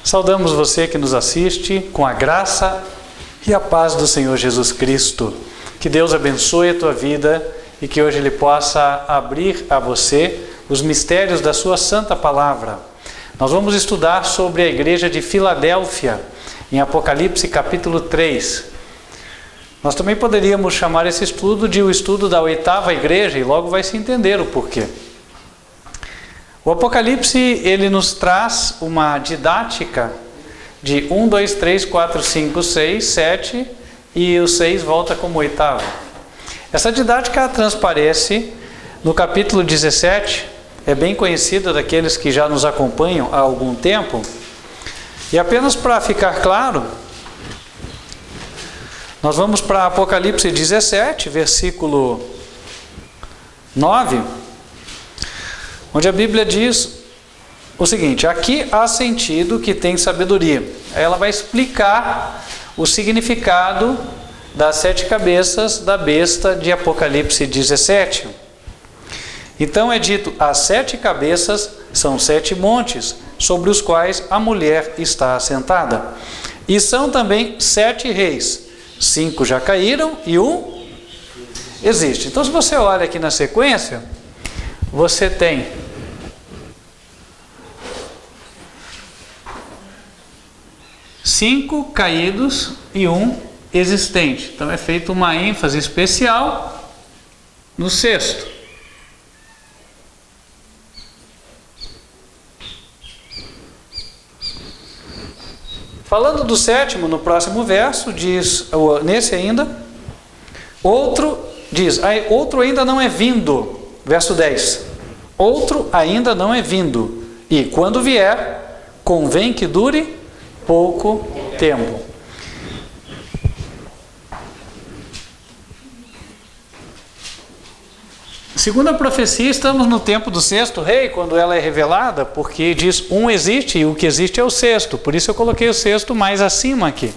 Saudamos você que nos assiste com a graça e a paz do Senhor Jesus Cristo. Que Deus abençoe a tua vida e que hoje Ele possa abrir a você os mistérios da sua santa palavra. Nós vamos estudar sobre a igreja de Filadélfia, em Apocalipse capítulo 3. Nós também poderíamos chamar esse estudo de o estudo da oitava igreja, e logo vai se entender o porquê. O Apocalipse, ele nos traz uma didática de 1, 2, 3, 4, 5, 6, 7 e o 6 volta como oitavo. Essa didática transparece no capítulo 17, é bem conhecida daqueles que já nos acompanham há algum tempo. E apenas para ficar claro, nós vamos para Apocalipse 17, versículo 9, onde a Bíblia diz o seguinte: aqui há sentido que tem sabedoria. Ela vai explicar o significado das 7 cabeças da besta de Apocalipse 17. Então é dito, as 7 cabeças são 7 montes, sobre os quais a mulher está assentada. E são também 7 reis, 5 já caíram e 1 existe. Então se você olha aqui na sequência, você tem 5 caídos e 1 existente. Então é feita uma ênfase especial no sexto. Falando do sétimo, no próximo verso, diz, nesse ainda, outro ainda não é vindo, verso 10, outro ainda não é vindo, e quando vier, convém que dure pouco tempo. Segundo a profecia, estamos no tempo do sexto rei, quando ela é revelada, porque diz 1 existe e o que existe é o sexto. Por isso eu coloquei o sexto mais acima aqui.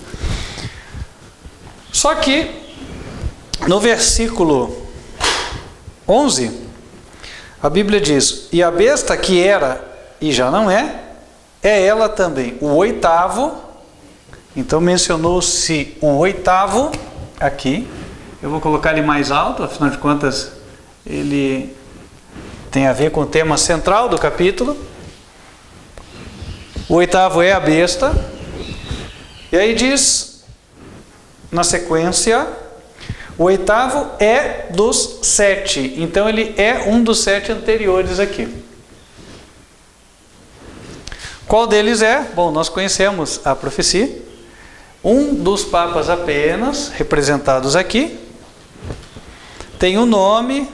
Só que, no versículo 11, a Bíblia diz, e a besta que era e já não é ela também, o oitavo. Então mencionou-se um oitavo aqui. Eu vou colocar ele mais alto, afinal de contas ele tem a ver com o tema central do capítulo. O oitavo é a besta. E aí diz, na sequência, o oitavo é dos 7. Então ele é um dos 7 anteriores aqui. Qual deles é? Bom, nós conhecemos a profecia. Um dos papas apenas, representados aqui, tem um nome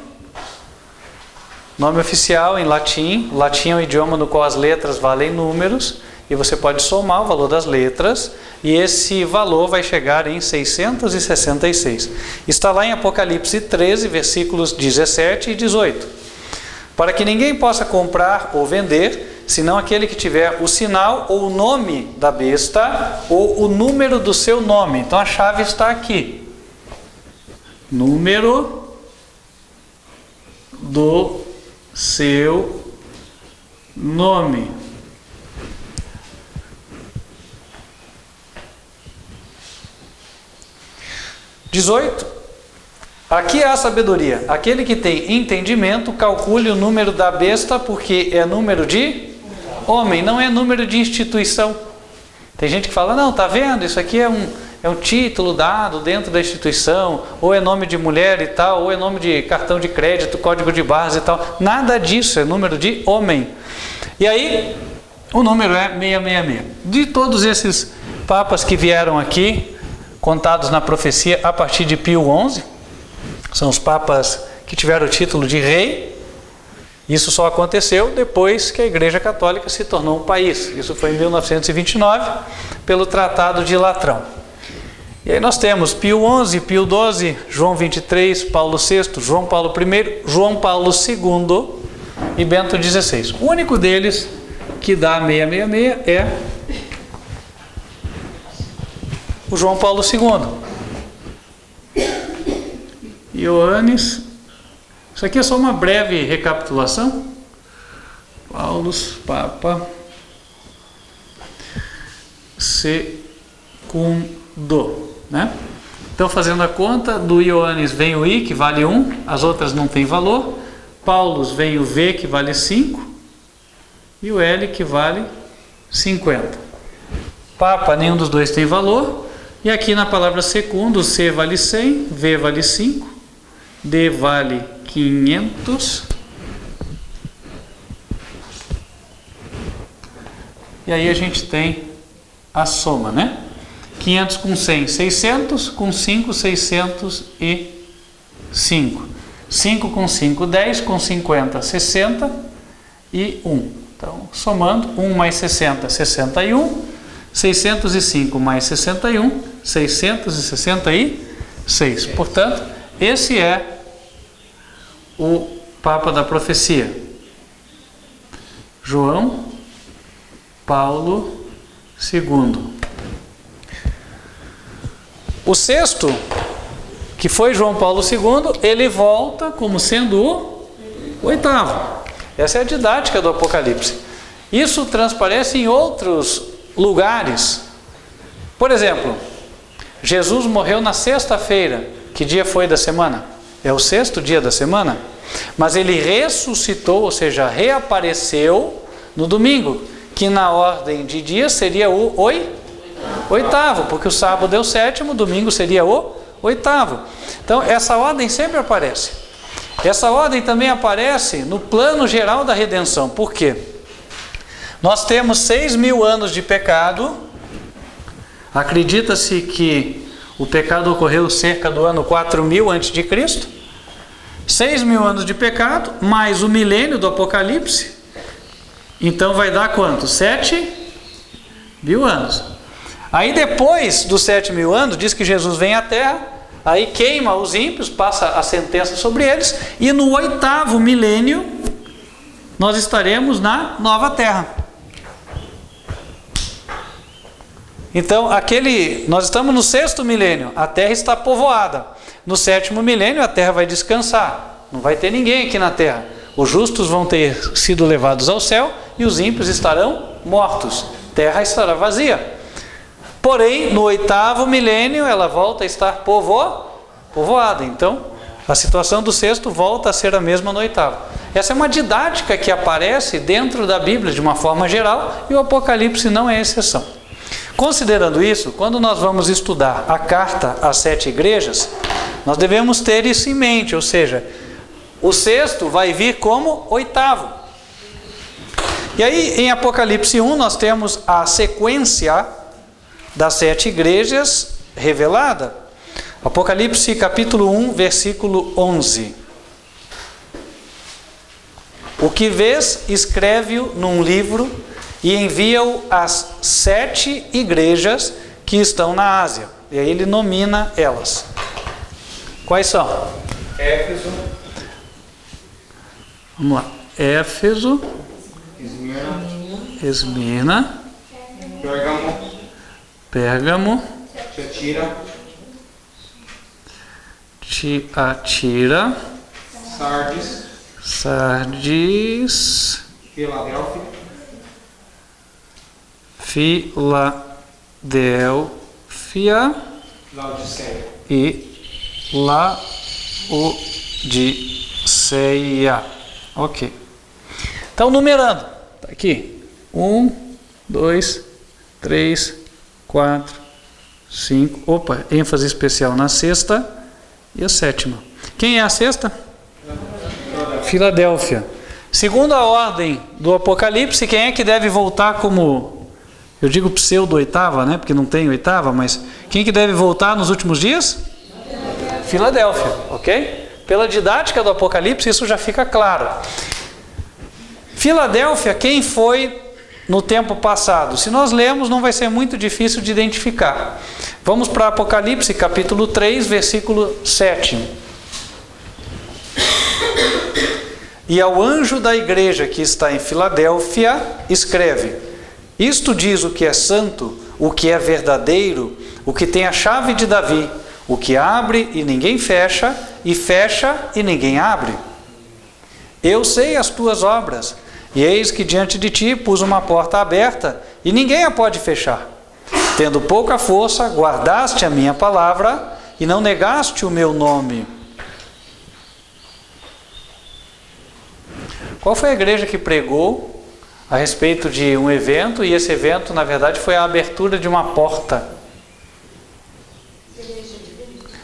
oficial em latim. O latim é um idioma no qual as letras valem números, e você pode somar o valor das letras, e esse valor vai chegar em 666. Está lá em Apocalipse 13, versículos 17 e 18. Para que ninguém possa comprar ou vender, senão aquele que tiver o sinal ou o nome da besta, ou o número do seu nome. Então a chave está aqui. Número do seu nome. (18) Aqui há sabedoria. Aquele que tem entendimento, calcule o número da besta, porque é número de homem, não é número de instituição. Tem gente que fala, não, tá vendo, isso aqui é um título dado dentro da instituição, ou é nome de mulher e tal, ou é nome de cartão de crédito, código de barras e tal. Nada disso, é número de homem. E aí, o número é 666. De todos esses papas que vieram aqui, contados na profecia a partir de Pio XI, são os papas que tiveram o título de rei. Isso só aconteceu depois que a Igreja Católica se tornou um país. Isso foi em 1929, pelo Tratado de Latrão. E aí nós temos Pio XI, Pio XII, João XXIII, Paulo VI, João Paulo I, João Paulo II e Bento XVI. O único deles que dá 666 é o João Paulo II. Ioannes. Isso aqui é só uma breve recapitulação. Paulo, Papa. segundo, né? Então, fazendo a conta, do Ioannes vem o I, que vale 1, as outras não tem valor. Paulus vem o V, que vale 5, e o L, que vale 50. Papa, nenhum dos dois tem valor. E aqui na palavra segundo, o C vale 100, V vale 5, D vale 500. E aí a gente tem a soma, né? 500 com 100, 600, com 5, 605. 5 com 5, 10, com 50, 60 e 1. Então, somando, 1 mais 60, 61. 605 mais 61, 666. Portanto, esse é o Papa da Profecia. João Paulo II. O sexto, que foi João Paulo II, ele volta como sendo o oitavo. Essa é a didática do Apocalipse. Isso transparece em outros lugares. Por exemplo, Jesus morreu na sexta-feira. Que dia foi da semana? É o sexto dia da semana. Mas ele ressuscitou, ou seja, reapareceu no domingo, que na ordem de dias seria o oitavo, porque o sábado é o sétimo, o domingo seria o oitavo. Então, essa ordem sempre aparece. Essa ordem também aparece no plano geral da redenção. Por quê? Nós temos 6.000 anos de pecado. Acredita-se que o pecado ocorreu cerca do ano 4.000 a.C. 6.000 anos de pecado, mais o milênio do Apocalipse. Então vai dar quanto? 7.000 anos. Aí depois dos 7.000 anos, diz que Jesus vem à Terra, aí queima os ímpios, passa a sentença sobre eles, e no 8º milênio nós estaremos na nova Terra. Então, nós estamos no 6º milênio, a Terra está povoada. No 7º milênio, a Terra vai descansar. Não vai ter ninguém aqui na Terra. Os justos vão ter sido levados ao céu e os ímpios estarão mortos. A Terra estará vazia. Porém, no 8º milênio, ela volta a estar povoada. Então, a situação do 6º volta a ser a mesma no 8º. Essa é uma didática que aparece dentro da Bíblia de uma forma geral e o Apocalipse não é exceção. Considerando isso, quando nós vamos estudar a carta às 7 igrejas, nós devemos ter isso em mente, ou seja, o 6º vai vir como 8º. E aí, em Apocalipse 1, nós temos a sequência das 7 igrejas revelada. Apocalipse capítulo 1, versículo 11. O que vês, escreve-o num livro e envia-o às 7 igrejas que estão na Ásia. E aí ele nomina elas. Quais são? Éfeso. Vamos lá. Éfeso. Esmirna. Pérgamo. Tiatira. Sardis. Filadélfia e Laodiceia. Ok. Então, numerando. Tá aqui. 1, 2, 3, 4, 5. Opa, ênfase especial na sexta e a sétima. Quem é a sexta? Filadélfia. Segundo a ordem do Apocalipse, quem é que deve voltar como, eu digo pseudo-oitava, né? Porque não tem oitava, mas quem que deve voltar nos últimos dias? Filadélfia, ok? Pela didática do Apocalipse, isso já fica claro. Filadélfia, quem foi no tempo passado? Se nós lemos, não vai ser muito difícil de identificar. Vamos para Apocalipse, capítulo 3, versículo 7. E ao anjo da igreja que está em Filadélfia, escreve: isto diz o que é santo, o que é verdadeiro, o que tem a chave de Davi, o que abre e ninguém fecha, e fecha e ninguém abre. Eu sei as tuas obras, e eis que diante de ti pus uma porta aberta, e ninguém a pode fechar. tendo pouca força, guardaste a minha palavra e não negaste o meu nome. Qual foi a igreja que pregou a respeito de um evento, e esse evento, na verdade, foi a abertura de uma porta?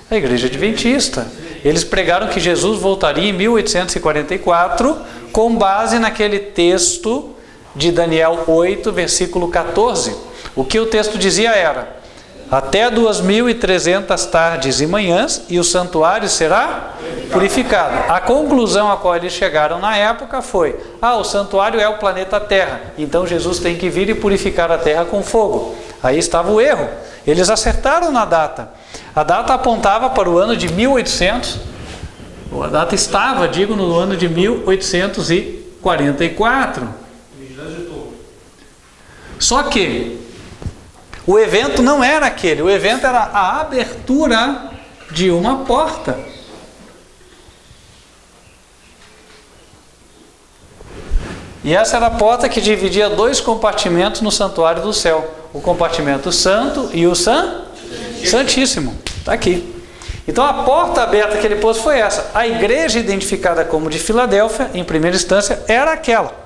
A Igreja Adventista. Eles pregaram que Jesus voltaria em 1844, com base naquele texto de Daniel 8, versículo 14. O que o texto dizia era: até 2.300 tardes e manhãs, e o santuário será purificado. A conclusão a qual eles chegaram na época foi: o santuário é o planeta Terra, então Jesus tem que vir e purificar a Terra com fogo. Aí estava o erro. Eles acertaram na data. A data apontava para o ano de 1800. A data estava, no ano de 1844. Só que o evento não era aquele. O evento era a abertura de uma porta. E essa era a porta que dividia 2 compartimentos no santuário do céu. O compartimento santo e o santíssimo. Está aqui. Então a porta aberta que ele pôs foi essa. A igreja identificada como de Filadélfia, em primeira instância, era aquela.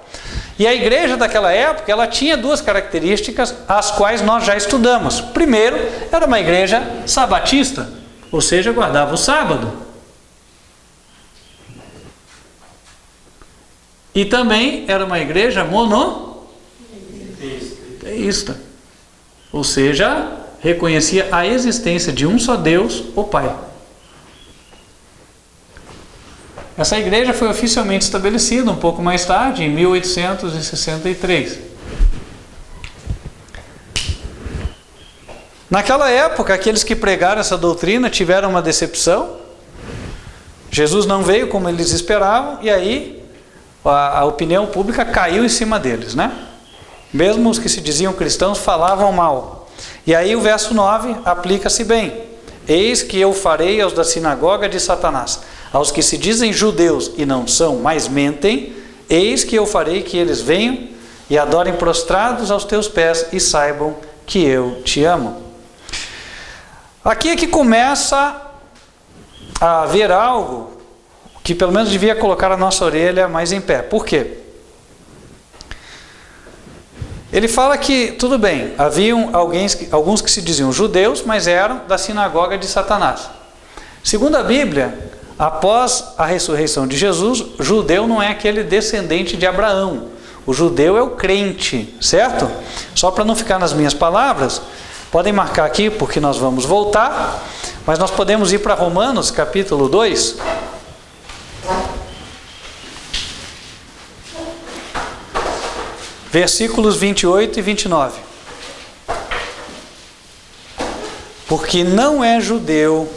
E a igreja daquela época, ela tinha 2 características, as quais nós já estudamos. Primeiro, era uma igreja sabatista, ou seja, guardava o sábado. E também era uma igreja monoteísta, ou seja, reconhecia a existência de um só Deus, o Pai. Essa igreja foi oficialmente estabelecida um pouco mais tarde, em 1863. Naquela época, aqueles que pregaram essa doutrina tiveram uma decepção. Jesus não veio como eles esperavam, e aí a opinião pública caiu em cima deles, né? Mesmo os que se diziam cristãos falavam mal. E aí o verso 9 aplica-se bem: eis que eu farei aos da sinagoga de Satanás, aos que se dizem judeus e não são, mas mentem, eis que eu farei que eles venham e adorem prostrados aos teus pés e saibam que eu te amo. Aqui é que começa a haver algo que pelo menos devia colocar a nossa orelha mais em pé. Por quê? Ele fala que, tudo bem, haviam alguns que se diziam judeus, mas eram da sinagoga de Satanás. Segundo a Bíblia, após a ressurreição de Jesus, judeu não é aquele descendente de Abraão. O judeu é o crente, certo? Só para não ficar nas minhas palavras, podem marcar aqui porque nós vamos voltar, mas nós podemos ir para Romanos capítulo 2. Versículos 28 e 29. Porque não é judeu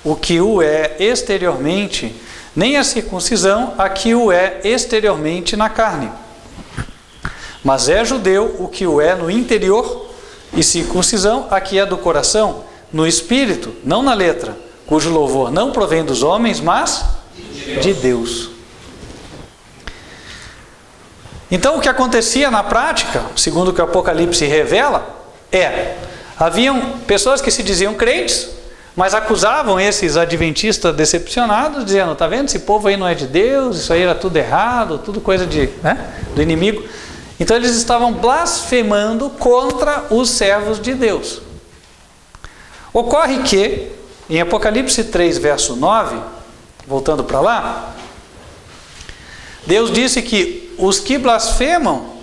o que o é exteriormente, nem a circuncisão a que o é exteriormente na carne. Mas é judeu o que o é no interior, e circuncisão a que é do coração, no espírito, não na letra, cujo louvor não provém dos homens, mas de Deus. Então o que acontecia na prática, segundo o que o Apocalipse revela, haviam pessoas que se diziam crentes, mas acusavam esses adventistas decepcionados, dizendo: está vendo, esse povo aí não é de Deus, isso aí era tudo errado, tudo coisa do inimigo. Então eles estavam blasfemando contra os servos de Deus. Ocorre que, em Apocalipse 3, verso 9, voltando para lá, Deus disse que os que blasfemam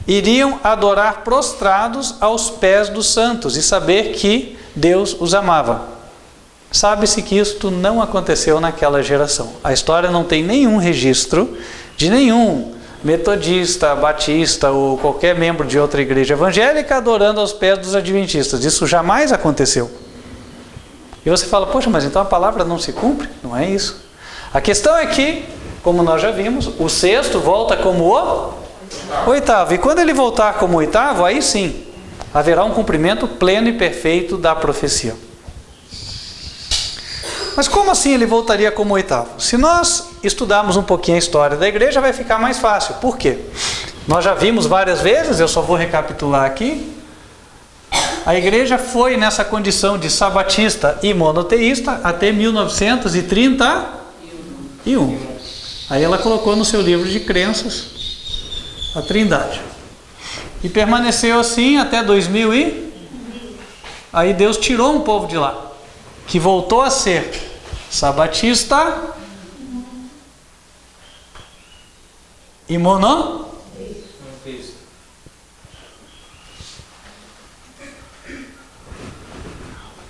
iriam adorar prostrados aos pés dos santos e saber que Deus os amava. Sabe-se que isto não aconteceu naquela geração. A história não tem nenhum registro de nenhum metodista, batista ou qualquer membro de outra igreja evangélica adorando aos pés dos adventistas. Isso jamais aconteceu. E você fala: poxa, mas então a palavra não se cumpre? Não é isso. A questão é que, como nós já vimos, o sexto volta como o oitavo. E quando ele voltar como o oitavo, aí sim, haverá um cumprimento pleno e perfeito da profecia. Mas como assim ele voltaria como oitavo? Se nós estudarmos um pouquinho a história da igreja, vai ficar mais fácil. Por quê? Nós já vimos várias vezes, eu só vou recapitular aqui. A igreja foi nessa condição de sabatista e monoteísta até 1931. Aí ela colocou no seu livro de crenças a Trindade. E permaneceu assim até 2000 e... Aí Deus tirou um povo de lá, que voltou a ser sabatista e monoteísta.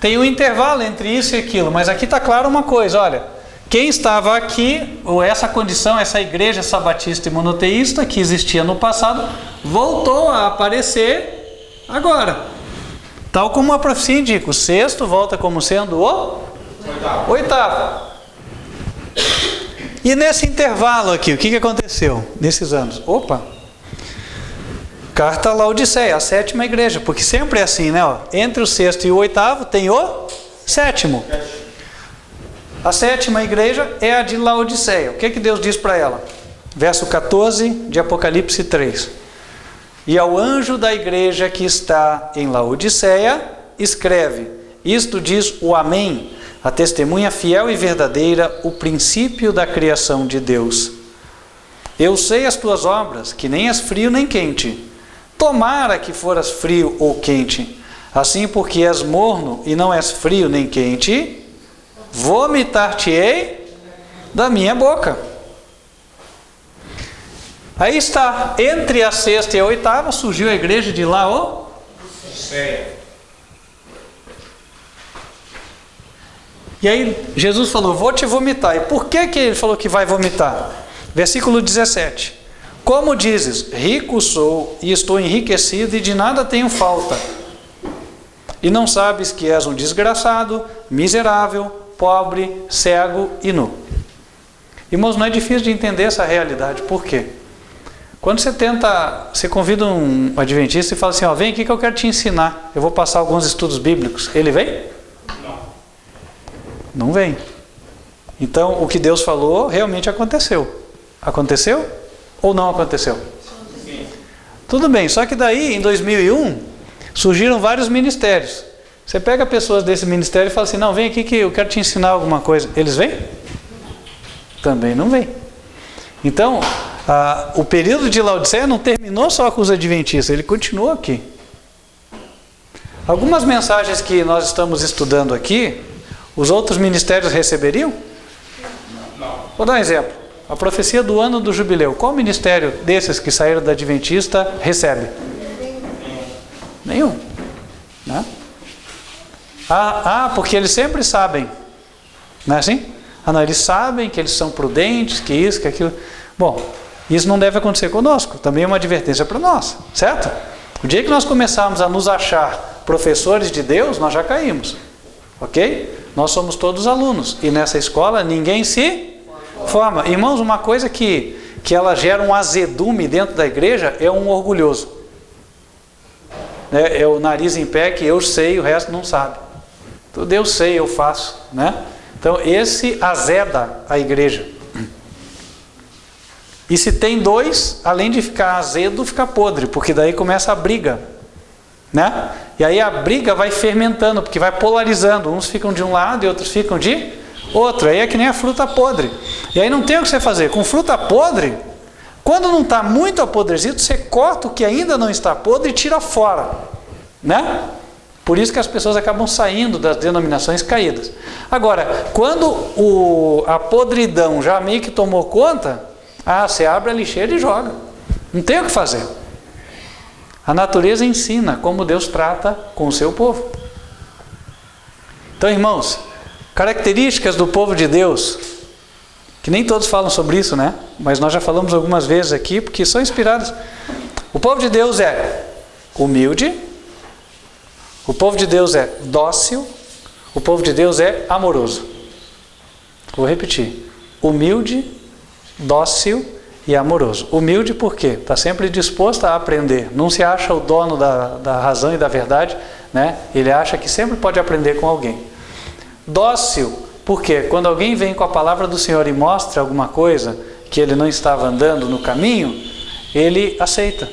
Tem um intervalo entre isso e aquilo, mas aqui está claro uma coisa, olha, quem estava aqui, ou essa condição, essa igreja sabatista e monoteísta que existia no passado, voltou a aparecer agora. Tal como a profecia indica, o sexto volta como sendo o oitavo. E nesse intervalo aqui, o que aconteceu nesses anos? Carta a Laodiceia, a sétima igreja, porque sempre é assim, né? Entre o sexto e o oitavo tem o sétimo. A sétima igreja é a de Laodiceia. O que Deus diz para ela? Verso 14 de Apocalipse 3. E ao anjo da igreja que está em Laodiceia, escreve: isto diz o Amém, a testemunha fiel e verdadeira, o princípio da criação de Deus. Eu sei as tuas obras, que nem és frio nem quente. Tomara que foras frio ou quente. Assim, porque és morno e não és frio nem quente, vomitar-te-ei da minha boca. Aí está, entre a sexta e a oitava, surgiu a igreja de Laodiceia. E aí Jesus falou: vou te vomitar. E por que ele falou que vai vomitar? Versículo 17. Como dizes, rico sou e estou enriquecido e de nada tenho falta. E não sabes que és um desgraçado, miserável, pobre, cego e nu. Irmãos, não é difícil de entender essa realidade. Por quê? Quando você convida um adventista e fala assim, vem aqui que eu quero te ensinar, eu vou passar alguns estudos bíblicos. Ele vem? Não vem. Então, o que Deus falou realmente aconteceu. Aconteceu ou não aconteceu? Sim. Tudo bem, só que daí, em 2001, surgiram vários ministérios. Você pega pessoas desse ministério e fala assim, não, vem aqui que eu quero te ensinar alguma coisa. Eles vêm? Também não vêm. Então, o período de Laodiceia não terminou só com os adventistas, ele continuou aqui. Algumas mensagens que nós estamos estudando aqui, os outros ministérios receberiam? Não. Vou dar um exemplo. A profecia do ano do jubileu. Qual ministério desses que saíram da adventista recebe? Nenhum. Né? Porque eles sempre sabem. Não é assim? Não, eles sabem que eles são prudentes, que isso, que aquilo. Bom, isso não deve acontecer conosco. Também é uma advertência para nós, certo? O dia que nós começarmos a nos achar professores de Deus, nós já caímos. Ok? Nós somos todos alunos. E nessa escola ninguém se forma. Irmãos, uma coisa que ela gera um azedume dentro da igreja é um orgulhoso. É o nariz em pé que eu sei, o resto não sabe. Tudo eu sei, eu faço. Né? Então esse azeda a igreja. E se tem dois, além de ficar azedo, fica podre, porque daí começa a briga. Né? E aí a briga vai fermentando, porque vai polarizando. Uns ficam de um lado e outros ficam de outro. Aí é que nem a fruta podre. E aí não tem o que você fazer. Com fruta podre, quando não está muito apodrecido, você corta o que ainda não está podre e tira fora. Né? Por isso que as pessoas acabam saindo das denominações caídas. Agora, quando a podridão já meio que tomou conta, você abre a lixeira e joga. Não tem o que fazer. A natureza ensina como Deus trata com o seu povo. Então, irmãos, características do povo de Deus, que nem todos falam sobre isso, né? Mas nós já falamos algumas vezes aqui, porque são inspiradas. O povo de Deus é humilde, o povo de Deus é dócil, o povo de Deus é amoroso. Vou repetir. Humilde, dócil e amoroso. Humilde por quê? Está sempre disposto a aprender. Não se acha o dono da razão e da verdade, né? Ele acha que sempre pode aprender com alguém. Dócil, porque quando alguém vem com a palavra do Senhor e mostra alguma coisa que ele não estava andando no caminho, ele aceita.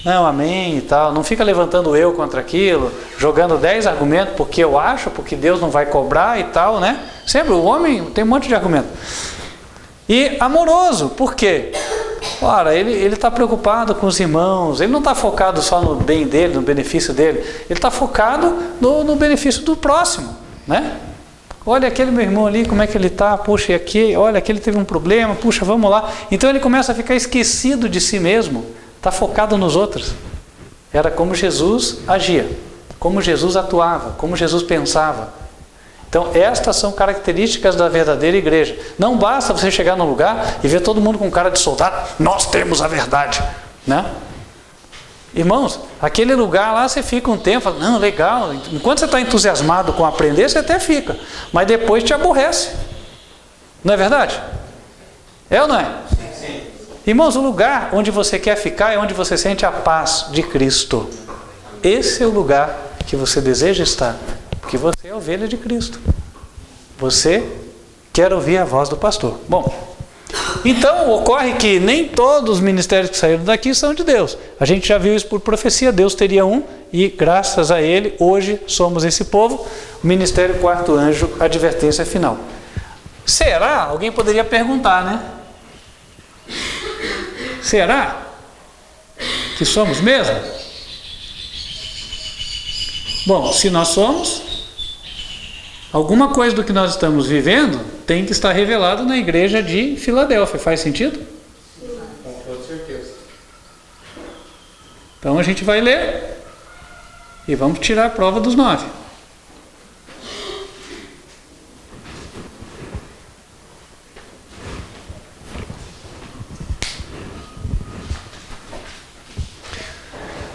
Não, amém e tal. Não fica levantando eu contra aquilo, jogando 10 argumentos porque eu acho, porque Deus não vai cobrar e tal, né? Sempre o homem tem um monte de argumento. E amoroso, por quê? Ora, ele está preocupado com os irmãos, ele não está focado só no bem dele, no benefício dele, ele está focado no benefício do próximo, né? Olha aquele meu irmão ali, como é que ele está, puxa, e aqui, olha, aquele teve um problema, puxa, vamos lá. Então ele começa a ficar esquecido de si mesmo, está focado nos outros. Era como Jesus agia, como Jesus atuava, como Jesus pensava. Então estas são características da verdadeira igreja. Não basta você chegar num lugar e ver todo mundo com cara de soldado, nós temos a verdade, né? Irmãos, aquele lugar lá você fica um tempo, fala, não, legal, enquanto você está entusiasmado com aprender, você até fica, mas depois te aborrece, não é verdade? É ou não é? Sim. Irmãos, o lugar onde você quer ficar é onde você sente a paz de Cristo. Esse é o lugar que você deseja estar, porque você é ovelha de Cristo, você quer ouvir a voz do pastor. Bom, então ocorre que nem todos os ministérios que saíram daqui são de Deus. A gente já viu isso por profecia, Deus teria um e graças a ele hoje somos esse povo. O ministério quarto anjo, advertência final. Será? Alguém poderia perguntar, né? Será que somos mesmo? Bom, se nós somos, alguma coisa do que nós estamos vivendo tem que estar revelado na igreja de Filadélfia. Faz sentido? Com toda certeza. Então a gente vai ler e vamos tirar a prova dos 9.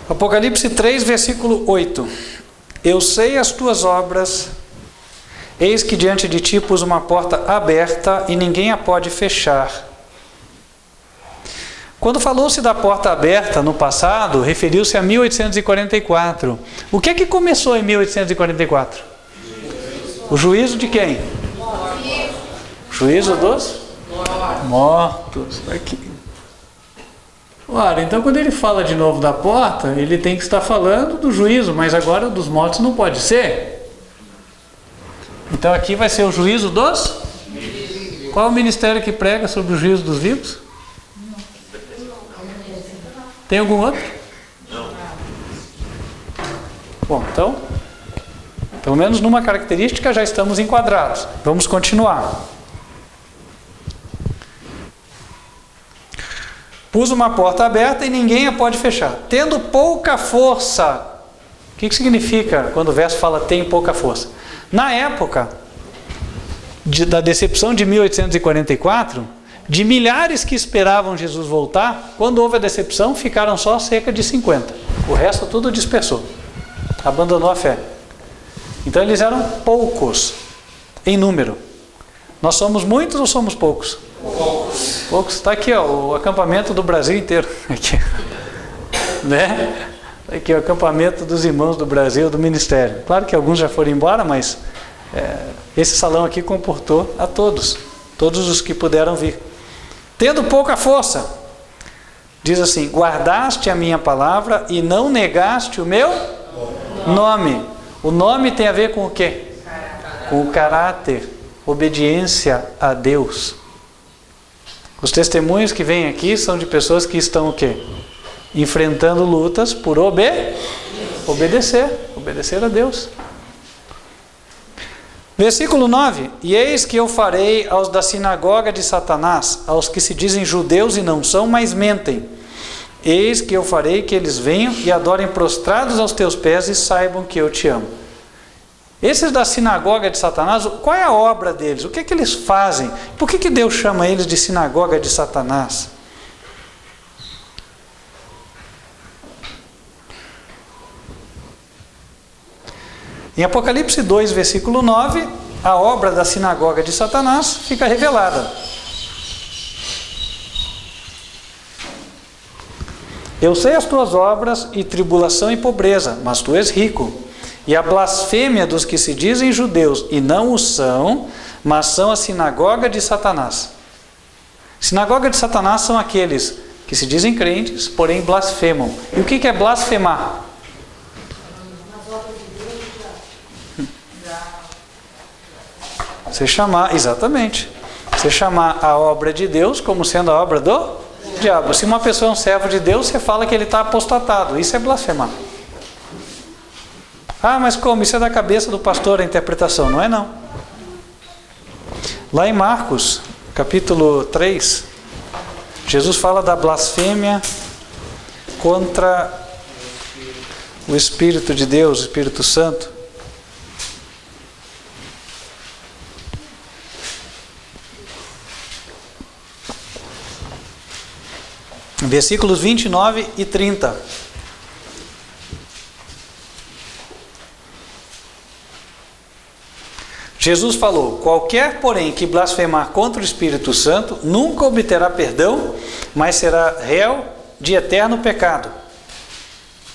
Apocalipse 3, versículo 8. Eu sei as tuas obras, eis que diante de ti pus uma porta aberta e ninguém a pode fechar. Quando falou-se da porta aberta no passado, referiu-se a 1844. O que é que começou em 1844? O juízo de quem? Juízo dos mortos. Aqui. Ora, então quando ele fala de novo da porta, ele tem que estar falando do juízo, mas agora dos mortos não pode ser. Então aqui vai ser o juízo dos? Qual é o ministério que prega sobre o juízo dos vivos? Tem algum outro? Não. Bom, então, pelo menos numa característica já estamos enquadrados. Vamos continuar. Pus uma porta aberta e ninguém a pode fechar. Tendo pouca força. O que significa quando o verso fala tem pouca força? Na época da decepção de 1844, de milhares que esperavam Jesus voltar, quando houve a decepção, ficaram só cerca de 50. O resto tudo dispersou. Abandonou a fé. Então eles eram poucos em número. Nós somos muitos ou somos poucos? Poucos. Está aqui, ó, o acampamento do Brasil inteiro. Aqui, né? Aqui o acampamento dos irmãos do Brasil, do ministério. Claro que alguns já foram embora, mas esse salão aqui comportou a todos os que puderam vir. Tendo pouca força, diz assim: guardaste a minha palavra e não negaste o meu nome. O nome tem a ver com o quê? Com o caráter, obediência a Deus. Os testemunhos que vêm aqui são de pessoas que estão o quê? Enfrentando lutas por obedecer a Deus. Versículo 9: e eis que eu farei aos da sinagoga de Satanás, aos que se dizem judeus e não são, mas mentem. Eis que eu farei que eles venham e adorem prostrados aos teus pés e saibam que eu te amo. Esses da sinagoga de Satanás, qual é a obra deles? O que é que eles fazem? Por que Deus chama eles de sinagoga de Satanás? Em Apocalipse 2, versículo 9, a obra da sinagoga de Satanás fica revelada. Eu sei as tuas obras e tribulação e pobreza, mas tu és rico. E a blasfêmia dos que se dizem judeus e não o são, mas são a sinagoga de Satanás. Sinagoga de Satanás são aqueles que se dizem crentes, porém blasfemam. E o que é blasfemar? Você chamar, exatamente, você chamar a obra de Deus como sendo a obra do diabo. Se uma pessoa é um servo de Deus, você fala que ele está apostatado. Isso é blasfemar. Ah, mas como? Isso é da cabeça do pastor a interpretação. Não é não. Lá em Marcos, capítulo 3, Jesus fala da blasfêmia contra o Espírito de Deus, o Espírito Santo. Versículos 29 e 30. Jesus falou: qualquer, porém, que blasfemar contra o Espírito Santo, nunca obterá perdão, mas será réu de eterno pecado.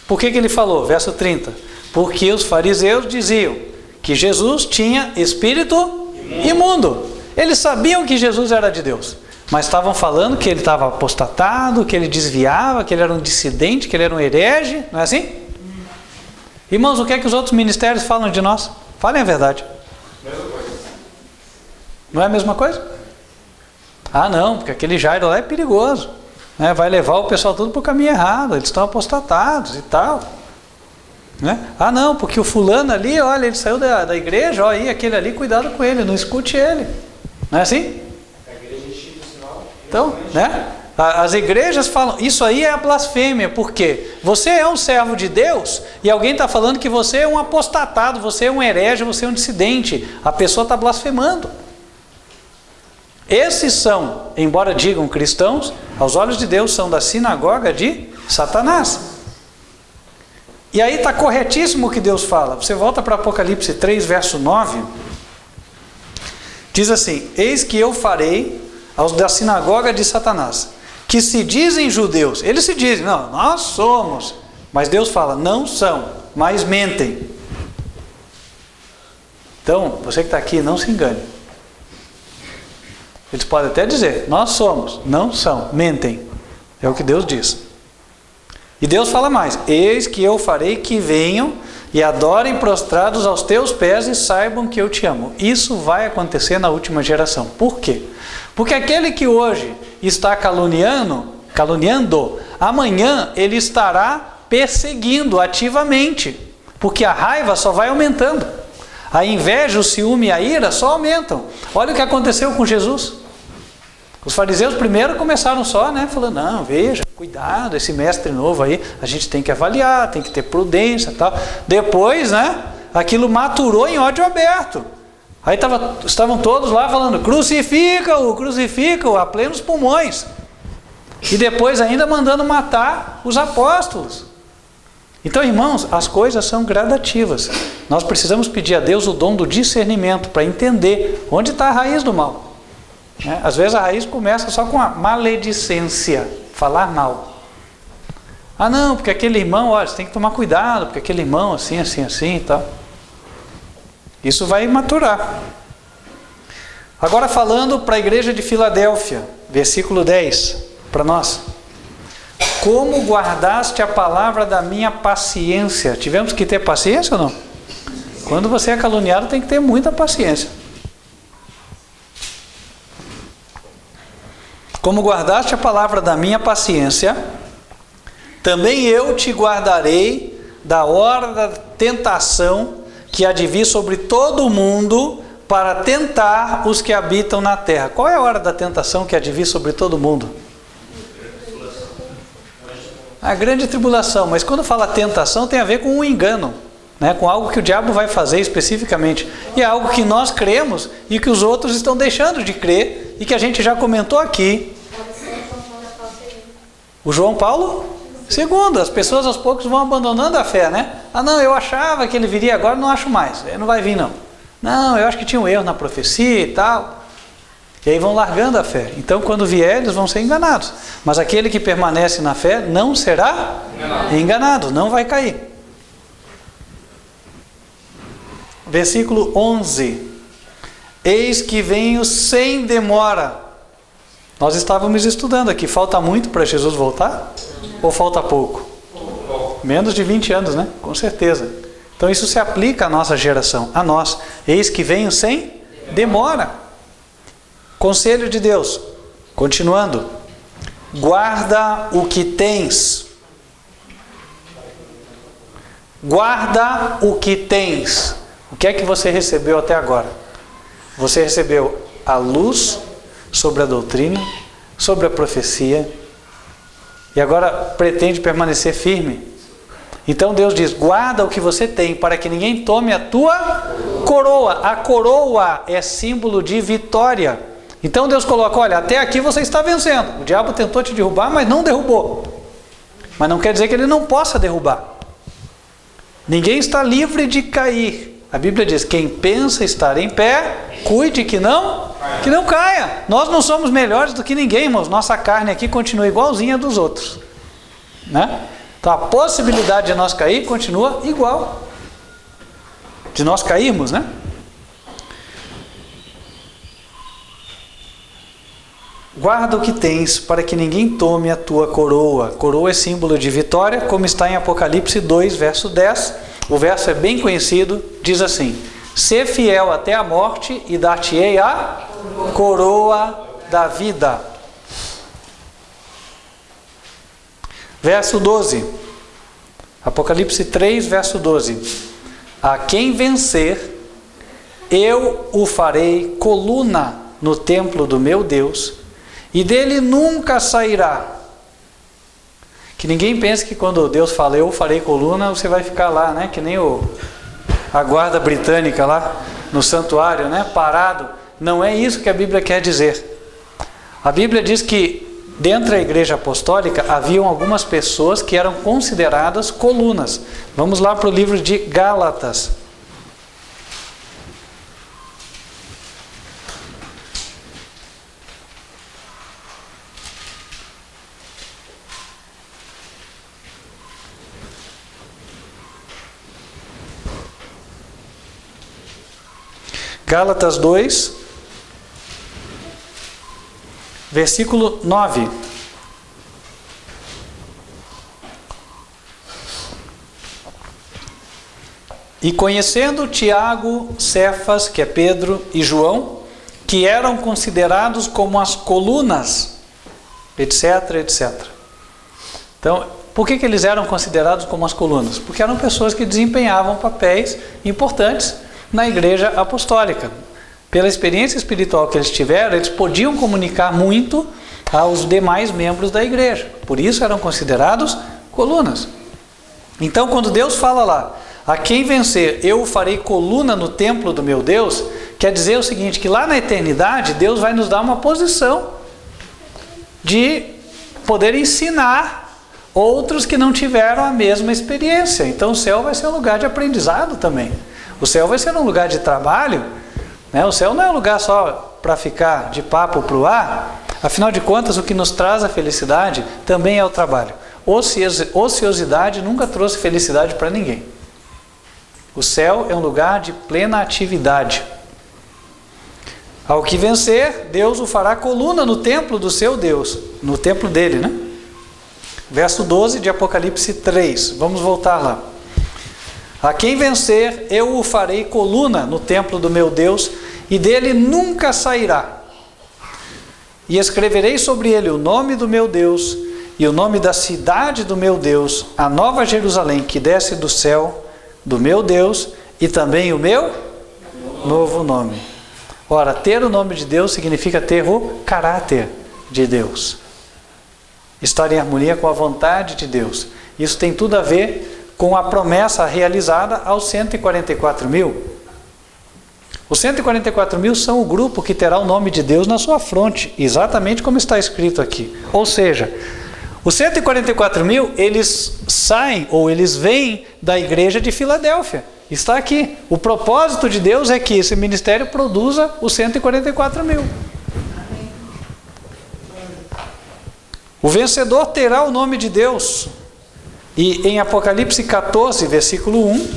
Por que ele falou? Verso 30. Porque os fariseus diziam que Jesus tinha espírito imundo. Eles sabiam que Jesus era de Deus, mas estavam falando que ele estava apostatado, que ele desviava, que ele era um dissidente, que ele era um herege. Não é assim? Irmãos, o que é que os outros ministérios falam de nós? Falem a verdade. Não é a mesma coisa? Ah não, porque aquele Jairo lá é perigoso, né? Vai levar o pessoal tudo para o caminho errado, eles estão apostatados e tal, né? Ah não, porque o fulano ali, olha, ele saiu da igreja, ó, aí aquele ali, cuidado com ele, não escute ele. Não é assim? Então, né? As igrejas falam, isso aí é a blasfêmia, porque você é um servo de Deus e alguém está falando que você é um apostatado, você é um herege, você é um dissidente. A pessoa está blasfemando. Esses são, embora digam cristãos, aos olhos de Deus são da sinagoga de Satanás. E aí está corretíssimo o que Deus fala. Você volta para Apocalipse 3, verso 9. Diz assim: eis que eu farei aos da sinagoga de Satanás, que se dizem judeus. Eles se dizem, não, nós somos. Mas Deus fala, não são, mas mentem. Então, você que está aqui, não se engane. Eles podem até dizer, nós somos, não são, mentem. É o que Deus diz. E Deus fala mais, eis que eu farei que venham e adorem prostrados aos teus pés e saibam que eu te amo. Isso vai acontecer na última geração. Por quê? Porque aquele que hoje está caluniando, amanhã ele estará perseguindo ativamente, porque a raiva só vai aumentando. A inveja, o ciúme e a ira só aumentam. Olha o que aconteceu com Jesus. Os fariseus primeiro começaram só, né, falando, não, veja, cuidado, esse mestre novo aí, a gente tem que avaliar, tem que ter prudência e tal. Depois, né, aquilo maturou em ódio aberto. Aí estavam todos lá falando, crucifica-o, a plenos pulmões. E depois ainda mandando matar os apóstolos. Então, irmãos, as coisas são gradativas. Nós precisamos pedir a Deus o dom do discernimento para entender onde está a raiz do mal. Às vezes a raiz começa só com a maledicência, falar mal. Ah não, porque aquele irmão, olha, você tem que tomar cuidado, porque aquele irmão assim e tal. Isso vai maturar. Agora falando para a igreja de Filadélfia, versículo 10, para nós. Como guardaste a palavra da minha paciência? Tivemos que ter paciência ou não? Quando você é caluniado tem que ter muita paciência. Como guardaste a palavra da minha paciência, também eu te guardarei da hora da tentação que há de vir sobre todo o mundo para tentar os que habitam na terra. Qual é a hora da tentação que há de vir sobre todo o mundo? A grande tribulação. Mas quando fala tentação tem a ver com um engano, né? Com algo que o diabo vai fazer especificamente. E é algo que nós cremos e que os outros estão deixando de crer e que a gente já comentou aqui. O João Paulo? Segundo, as pessoas aos poucos vão abandonando a fé, né? Ah não, eu achava que ele viria agora, não acho mais. Ele não vai vir não. Não, eu acho que tinha um erro na profecia e tal. E aí vão largando a fé. Então quando vier eles vão ser enganados. Mas aquele que permanece na fé não será enganado, não vai cair. Versículo 11. Eis que venho sem demora. Nós estávamos estudando aqui, falta muito para Jesus voltar? Ou falta pouco? Menos de 20 anos, né? Com certeza. Então isso se aplica à nossa geração, a nós. Eis que venho sem demora. Conselho de Deus, continuando. Guarda o que tens. Guarda o que tens. O que é que você recebeu até agora? Você recebeu a luz sobre a doutrina, sobre a profecia, e agora pretende permanecer firme. Então Deus diz: guarda o que você tem, para que ninguém tome a tua coroa. A coroa é símbolo de vitória. Então Deus coloca: olha, até aqui você está vencendo. O diabo tentou te derrubar, mas não derrubou. Mas não quer dizer que ele não possa derrubar. Ninguém está livre de cair. A Bíblia diz: quem pensa estar em pé, cuide que não caia. Nós não somos melhores do que ninguém, irmãos. Nossa carne aqui continua igualzinha dos outros, né? Então a possibilidade de nós cair continua igual. De nós cairmos, né? Guarda o que tens, para que ninguém tome a tua coroa. Coroa é símbolo de vitória, como está em Apocalipse 2, verso 10. O verso é bem conhecido, diz assim: sê fiel até a morte e dar-te-ei a coroa da vida. Verso 12. Apocalipse 3, verso 12. A quem vencer, eu o farei coluna no templo do meu Deus, e dele nunca sairá. Que ninguém pense que quando Deus fala eu farei coluna, você vai ficar lá, né? Que nem a guarda britânica lá no santuário, né? Parado. Não é isso que a Bíblia quer dizer. A Bíblia diz que dentro da igreja apostólica haviam algumas pessoas que eram consideradas colunas. Vamos lá para o livro de Gálatas. Gálatas 2, versículo 9. E conhecendo Tiago, Cefas, que é Pedro, e João, que eram considerados como as colunas, etc, etc. Então, por que eles eram considerados como as colunas? Porque eram pessoas que desempenhavam papéis importantes na igreja apostólica. Pela experiência espiritual que eles tiveram, eles podiam comunicar muito aos demais membros da igreja. Por isso eram considerados colunas. Então, quando Deus fala lá: a quem vencer, eu o farei coluna no templo do meu Deus, quer dizer o seguinte, que lá na eternidade, Deus vai nos dar uma posição de poder ensinar outros que não tiveram a mesma experiência. Então o céu vai ser um lugar de aprendizado também. O céu vai ser um lugar de trabalho, né? O céu não é um lugar só para ficar de papo para o ar. Afinal de contas, o que nos traz a felicidade também é o trabalho. Ociosidade nunca trouxe felicidade para ninguém. O céu é um lugar de plena atividade. Ao que vencer, Deus o fará coluna no templo do seu Deus, no templo dele, né? Verso 12 de Apocalipse 3. Vamos voltar lá. A quem vencer, eu o farei coluna no templo do meu Deus, e dele nunca sairá. E escreverei sobre ele o nome do meu Deus, e o nome da cidade do meu Deus, a nova Jerusalém, que desce do céu, do meu Deus, e também o meu novo nome. Ora, ter o nome de Deus significa ter o caráter de Deus. Estar em harmonia com a vontade de Deus. Isso tem tudo a ver com a promessa realizada aos 144 mil. Os 144 mil são o grupo que terá o nome de Deus na sua fronte, exatamente como está escrito aqui. Ou seja, os 144 mil, eles saem, ou eles vêm da igreja de Filadélfia. Está aqui. O propósito de Deus é que esse ministério produza os 144 mil. O vencedor terá o nome de Deus. E em Apocalipse 14, versículo 1,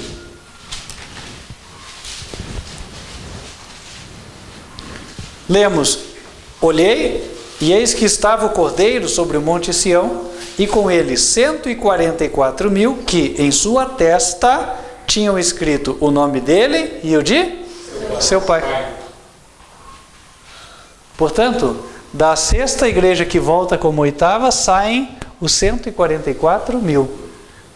lemos: olhei E eis que estava o Cordeiro sobre o monte Sião, e com ele 144.000, que em sua testa tinham escrito o nome dele e o de seu pai. Portanto, da sexta igreja que volta como oitava, saem os 144.000.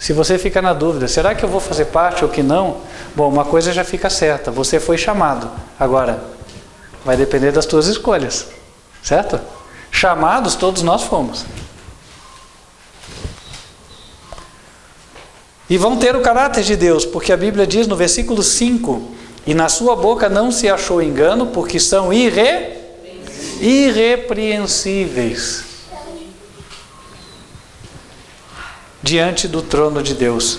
Se você fica na dúvida, será que eu vou fazer parte ou que não? Bom, uma coisa já fica certa, você foi chamado. Agora, vai depender das tuas escolhas, certo? Chamados todos nós fomos. E vão ter o caráter de Deus, porque a Bíblia diz no versículo 5, e na sua boca não se achou engano, porque são irrepreensíveis diante do trono de Deus,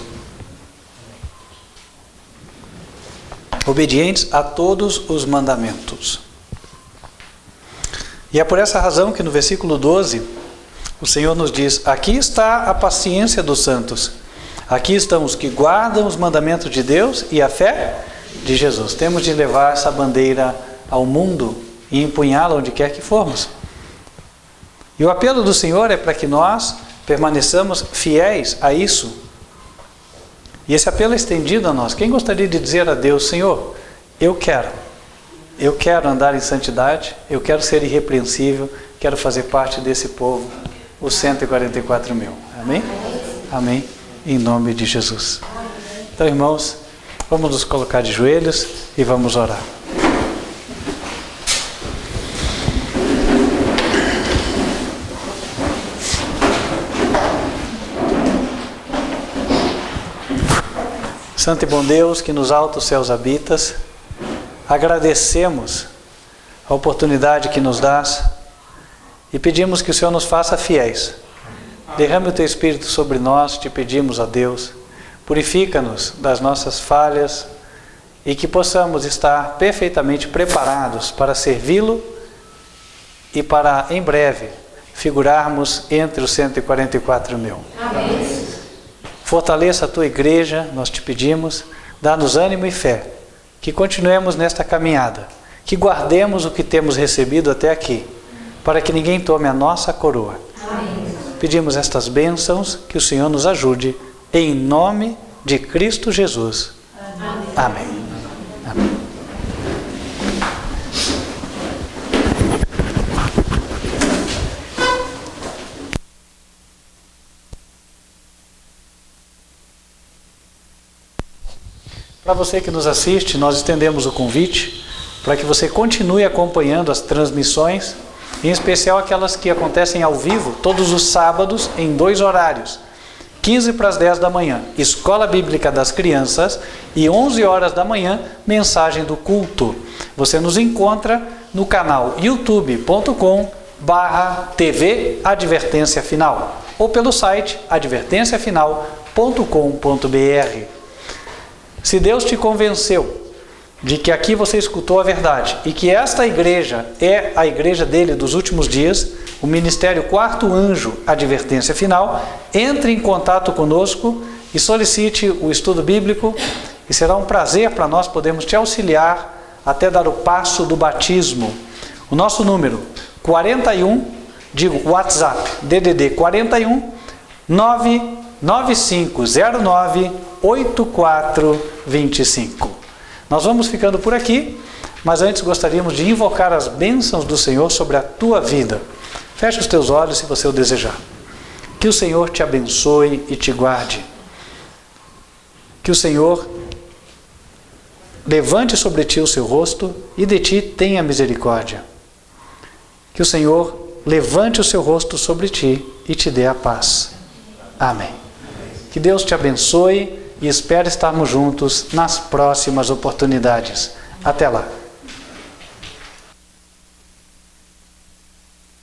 obedientes a todos os mandamentos. E é por essa razão que no versículo 12, o Senhor nos diz: aqui está a paciência dos santos, aqui estão os que guardam os mandamentos de Deus e a fé de Jesus. Temos de levar essa bandeira ao mundo e empunhá-la onde quer que formos. E o apelo do Senhor é para que nós permaneçamos fiéis a isso. E esse apelo é estendido a nós. Quem gostaria de dizer a Deus: Senhor, eu quero andar em santidade, eu quero ser irrepreensível, quero fazer parte desse povo, os 144.000. Amém? Amém. Em nome de Jesus. Então, irmãos, vamos nos colocar de joelhos e vamos orar. Santo e bom Deus, que nos altos céus habitas, agradecemos a oportunidade que nos dás e pedimos que o Senhor nos faça fiéis. Derrame o Teu Espírito sobre nós, te pedimos, ó Deus, purifica-nos das nossas falhas e que possamos estar perfeitamente preparados para servi-lo e para, em breve, figurarmos entre os 144.000. Amém. Fortaleça a Tua igreja, nós te pedimos, dá-nos ânimo e fé, que continuemos nesta caminhada, que guardemos o que temos recebido até aqui, para que ninguém tome a nossa coroa. Amém. Pedimos estas bênçãos, que o Senhor nos ajude, em nome de Cristo Jesus. Amém. Amém. Amém. Para você que nos assiste, nós estendemos o convite para que você continue acompanhando as transmissões, em especial aquelas que acontecem ao vivo, todos os sábados, em 2 horários. 15 para as 10 da manhã, Escola Bíblica das Crianças, e 11 horas da manhã, Mensagem do Culto. Você nos encontra no canal youtube.com/TV Advertência Final, ou pelo site advertenciafinal.com.br. Se Deus te convenceu de que aqui você escutou a verdade e que esta igreja é a igreja dele dos últimos dias, o Ministério Quarto Anjo Advertência Final, entre em contato conosco e solicite o estudo bíblico, e será um prazer para nós podermos te auxiliar até dar o passo do batismo. O nosso número, WhatsApp, DDD 41 995098425. Nós vamos ficando por aqui, mas antes gostaríamos de invocar as bênçãos do Senhor sobre a tua vida. Feche os teus olhos se você o desejar. Que o Senhor te abençoe e te guarde. Que o Senhor levante sobre ti o seu rosto e de ti tenha misericórdia. Que o Senhor levante o seu rosto sobre ti e te dê a paz. Amém. Que Deus te abençoe e espero estarmos juntos nas próximas oportunidades. Até lá.